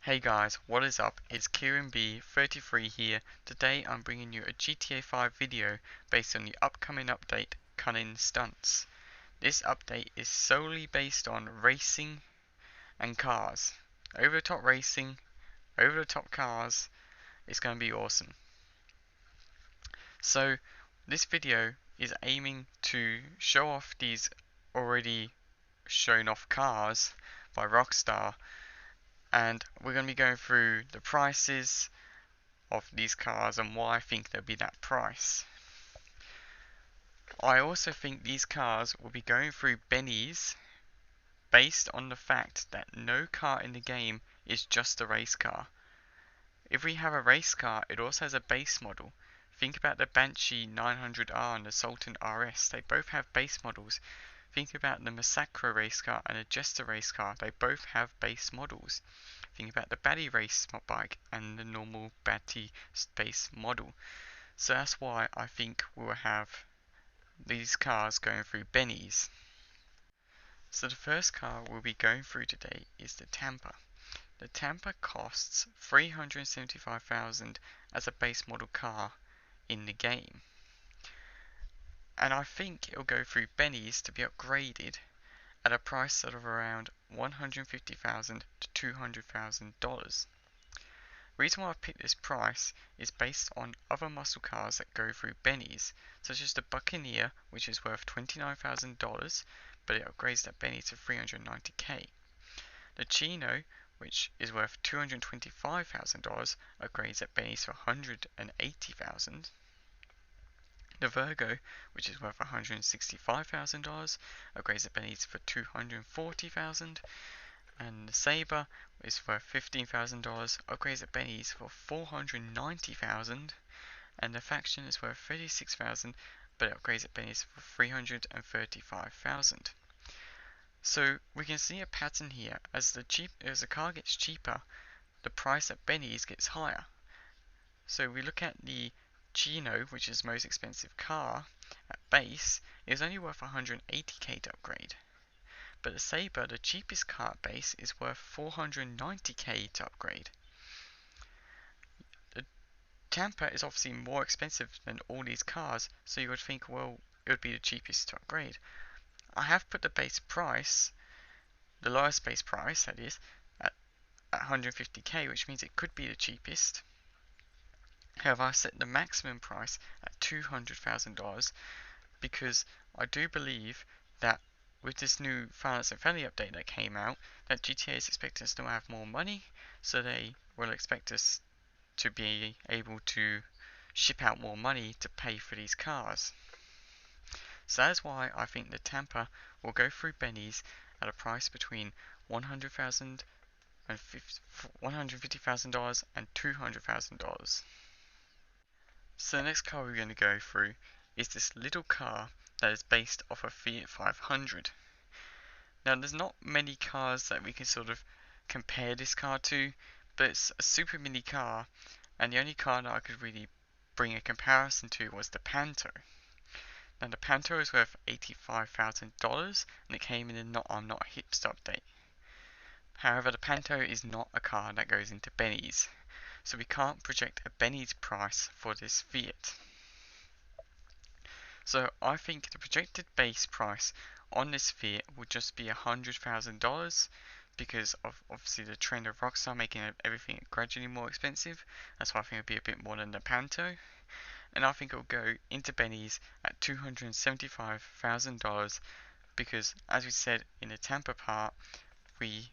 Hey guys, what is up? It's Kieran B33 here. Today I'm bringing you a GTA 5 video based on the upcoming update, Cunning Stunts. This update is solely based on racing and cars. Over the top racing, over the top cars. It's going to be awesome. So this video is aiming to show off these already shown off cars by Rockstar, and we're going to be going through the prices of these cars and why I think they'll be that price. I also think these cars will be going through Benny's based on the fact that no car in the game is just a race car. If we have a race car, it also has a base model. Think about the Banshee 900R and the Sultan RS, they both have base models. Think about the Massacre race car and the Jester race car, they both have base models. Think about the Batty race bike and the normal Batty base model. So that's why I think we'll have these cars going through Benny's. So the first car we'll be going through today is the Tampa. The Tampa costs $375,000 as a base model car in the game. And I think it'll go through Benny's to be upgraded at a price of around $150,000 to $200,000. The reason why I picked this price is based on other muscle cars that go through Benny's, such as the Buccaneer, which is worth $29,000, but it upgrades that Benny to $390K. The Chino, which is worth $225,000, upgrades that Benny to $180,000. The Virgo, which is worth $165,000, upgrades that Benny for $240,000. And the Sabre is worth $15,000, upgrades at Benny's for $490,000, and the Faction is worth $36,000, but it upgrades at Benny's for $335,000. So we can see a pattern here. As the car gets cheaper, the price at Benny's gets higher. So we look at the Chino, which is the most expensive car at base, is only worth $180K to upgrade. But the Sabre, the cheapest car at base, is worth $490K to upgrade. The Tampa is obviously more expensive than all these cars, so you would think, well, it would be the cheapest to upgrade. I have put the base price, the lowest base price that is, at $150K, which means it could be the cheapest. However, I set the maximum price at $200,000 because I do believe that with this new Finance and Family update that came out, that GTA is expecting us to have more money, so they will expect us to be able to ship out more money to pay for these cars. So that's why I think the Tampa will go through Benny's at a price between $150,000 and $200,000. So the next car we're going to go through is this little car that is based off a Fiat 500. Now there's not many cars that we can sort of compare this car to, but it's a super mini car, and the only car that I could really bring a comparison to was the Panto. Now the Panto is worth $85,000 and it came in a I'm Not a Hipster update. However, the Panto is not a car that goes into Benny's, so we can't project a Benny's price for this Fiat. So I think the projected base price on this Fiat will just be $100,000 because of obviously the trend of Rockstar making everything gradually more expensive. That's why I think it'll be a bit more than the Panto. And I think it'll go into Benny's at $275,000 because, as we said in the Tampa part, we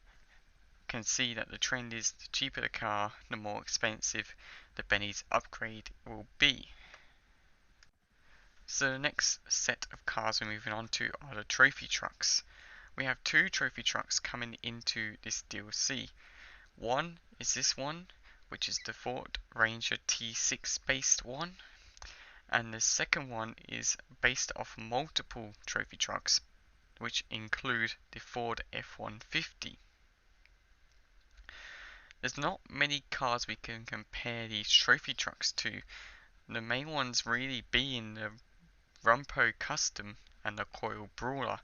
can see that the trend is the cheaper the car, the more expensive the Benny's upgrade will be. So the next set of cars we're moving on to are the trophy trucks. We have two trophy trucks coming into this DLC. One is this one, which is the Ford Ranger T6 based one, and the second one is based off multiple trophy trucks, which include the Ford F-150. There's not many cars we can compare these trophy trucks to. The main ones really being the Rumpo Custom and the Coil Brawler,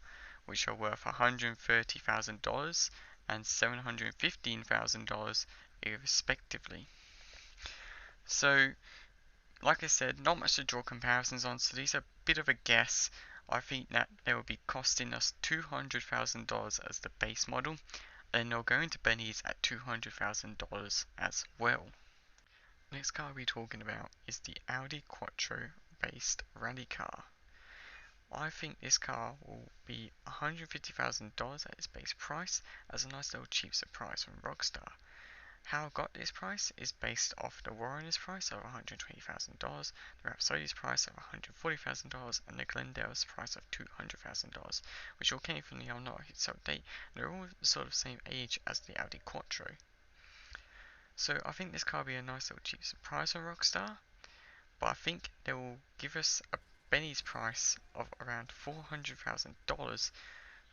which are worth $130,000 and $715,000 respectively. So, like I said, not much to draw comparisons on, so these are a bit of a guess. I think that they will be costing us $200,000 as the base model, and they'll go into Benny's at $200,000 as well. Next car we're talking about is the Audi Quattro based rally car. I think this car will be $150,000 at its base price as a nice little cheap surprise from Rockstar. How I got this price is based off the Warrener's price of $120,000, the Rhapsody's price of $140,000, and the Glendale's price of $200,000, which all came from the Alnota Hits update, and they're all sort of same age as the Audi Quattro. So I think this car will be a nice little cheap surprise from Rockstar, but I think they will give us a Benny's price of around $400,000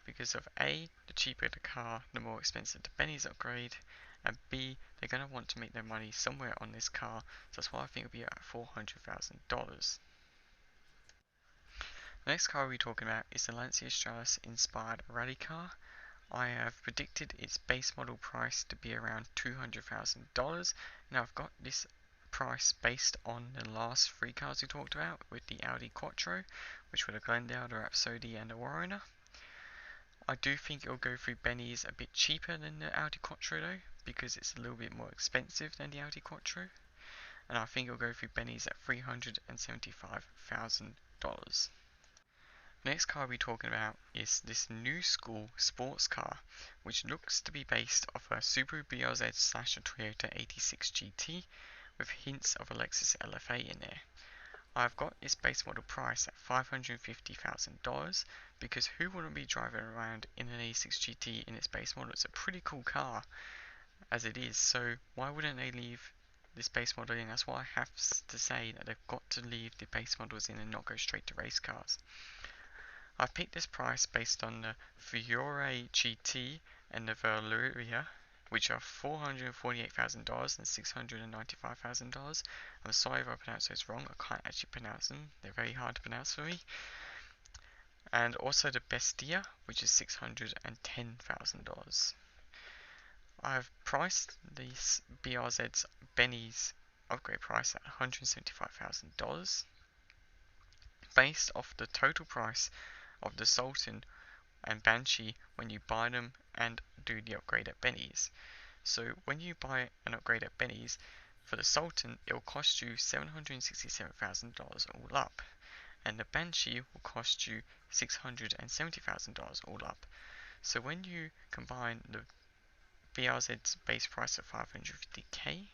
because of A, the cheaper the car, the more expensive the Benny's upgrade, and B, they're going to want to make their money somewhere on this car, so that's why I think it'll be at $400,000. The next car we're talking about is the Lancia Stratos inspired rally car. I have predicted its base model price to be around $200,000. Now I've got this price based on the last three cars we talked about with the Audi Quattro, which were the Glendale, the Rhapsody and the Warrener. I do think it'll go through Benny's a bit cheaper than the Audi Quattro though, because it's a little bit more expensive than the Audi Quattro. And I think it'll go through Benny's at $375,000. Next car we're talking about is this new school sports car, which looks to be based off a Subaru BRZ slash a Toyota 86 GT with hints of a Lexus LFA in there. I've got its base model price at $550,000 because who wouldn't be driving around in an 86 GT in its base model? It's a pretty cool car as it is, so why wouldn't they leave this base model in? That's why I have to say that they've got to leave the base models in and not go straight to race cars. I picked this price based on the Fiore GT and the Valeria, which are $448,000 and $695,000. I'm sorry if I pronounce those wrong, I can't actually pronounce them, they're very hard to pronounce for me. And also the Bestia, which is $610,000. I've priced these BRZ's Benny's upgrade price at $175,000 based off the total price of the Sultan and Banshee when you buy them and do the upgrade at Benny's. So when you buy an upgrade at Benny's for the Sultan, it will cost you $767,000 all up, and the Banshee will cost you $670,000 all up. So when you combine the BRZ's base price of $550k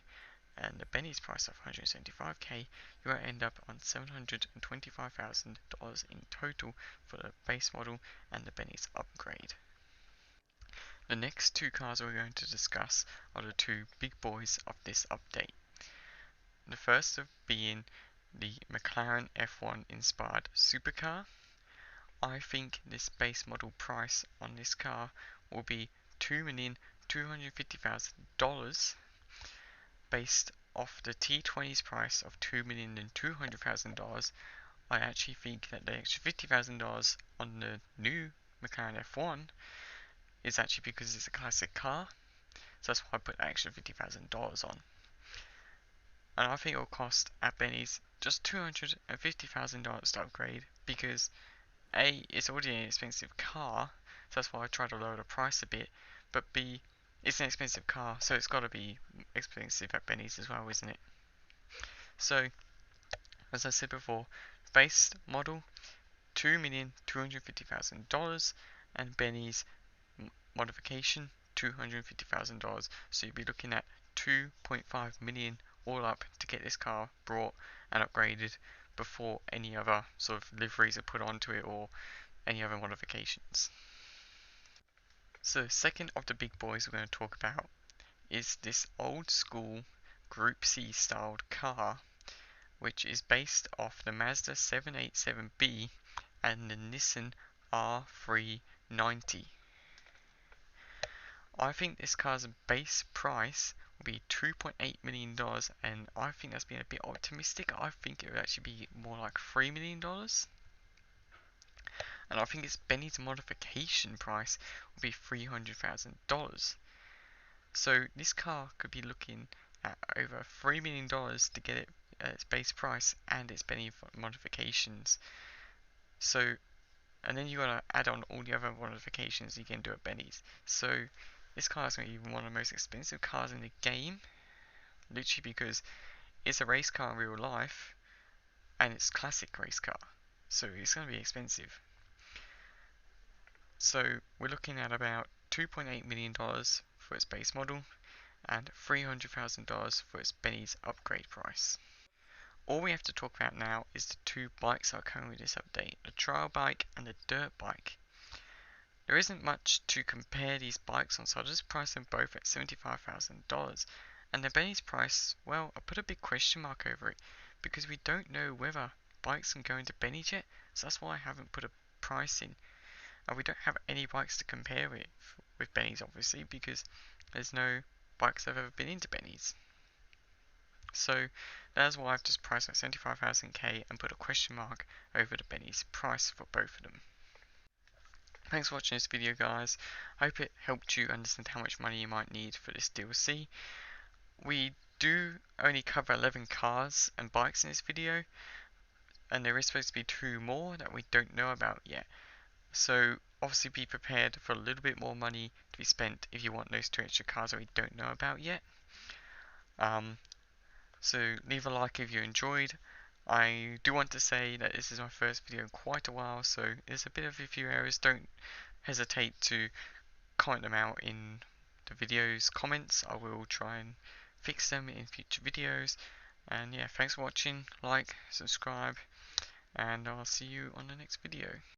and the Benny's price of $175k, you will end up on $725,000 in total for the base model and the Benny's upgrade. The next two cars we're going to discuss are the two big boys of this update. The first of being the McLaren F1 inspired supercar. I think this base model price on this car will be $2,250,000 based off the T20's price of $2,200,000. I actually think that the extra $50,000 on the new McLaren F1 is actually because it's a classic car, so that's why I put that extra $50,000 on. And I think it will cost at Benny's just $250,000 to upgrade because A, it's already an expensive car, so that's why I tried to lower the price a bit, but B, it's an expensive car, so it's got to be expensive at Benny's as well, isn't it? So, as I said before, base model $2,250,000 and Benny's modification $250,000. So you'd be looking at $2.5 million all up to get this car brought and upgraded before any other sort of liveries are put onto it or any other modifications. So second of the big boys we're going to talk about is this old school Group C styled car, which is based off the Mazda 787B and the Nissan R390. I think this car's base price will be $2.8 million, and I think that's being a bit optimistic. I think it would actually be more like $3 million. And I think its Benny's modification price will be $300,000. So this car could be looking at over $3 million to get it at its base price and its Benny modifications. So, and then you gotta add on all the other modifications you can do at Benny's. So this car is going to be one of the most expensive cars in the game, literally because it's a race car in real life and it's classic race car. So it's going to be expensive. So we're looking at about $2.8 million for its base model and $300,000 for its Benny's upgrade price. All we have to talk about now is the two bikes that are coming with this update, the trial bike and the dirt bike. There isn't much to compare these bikes on, so I'll just price them both at $75,000. And the Benny's price, well, I put a big question mark over it because we don't know whether bikes can go into Benny's yet, so that's why I haven't put a price in. We don't have any bikes to compare it with Benny's, obviously, because there's no bikes that have ever been into Benny's. So that's why I've just priced at 75,000k and put a question mark over the Benny's price for both of them. Thanks for watching this video, guys. I hope it helped you understand how much money you might need for this DLC. We do only cover 11 cars and bikes in this video, and there is supposed to be 2 more that we don't know about yet. So obviously be prepared for a little bit more money to be spent if you want those 2 extra cars that we don't know about yet. So leave a like if you enjoyed. I do want to say that this is my first video in quite a while, so there's a bit of a few errors. Don't hesitate to comment them out in the video's comments. I will try and fix them in future videos. And yeah, thanks for watching. Like, subscribe, and I'll see you on the next video.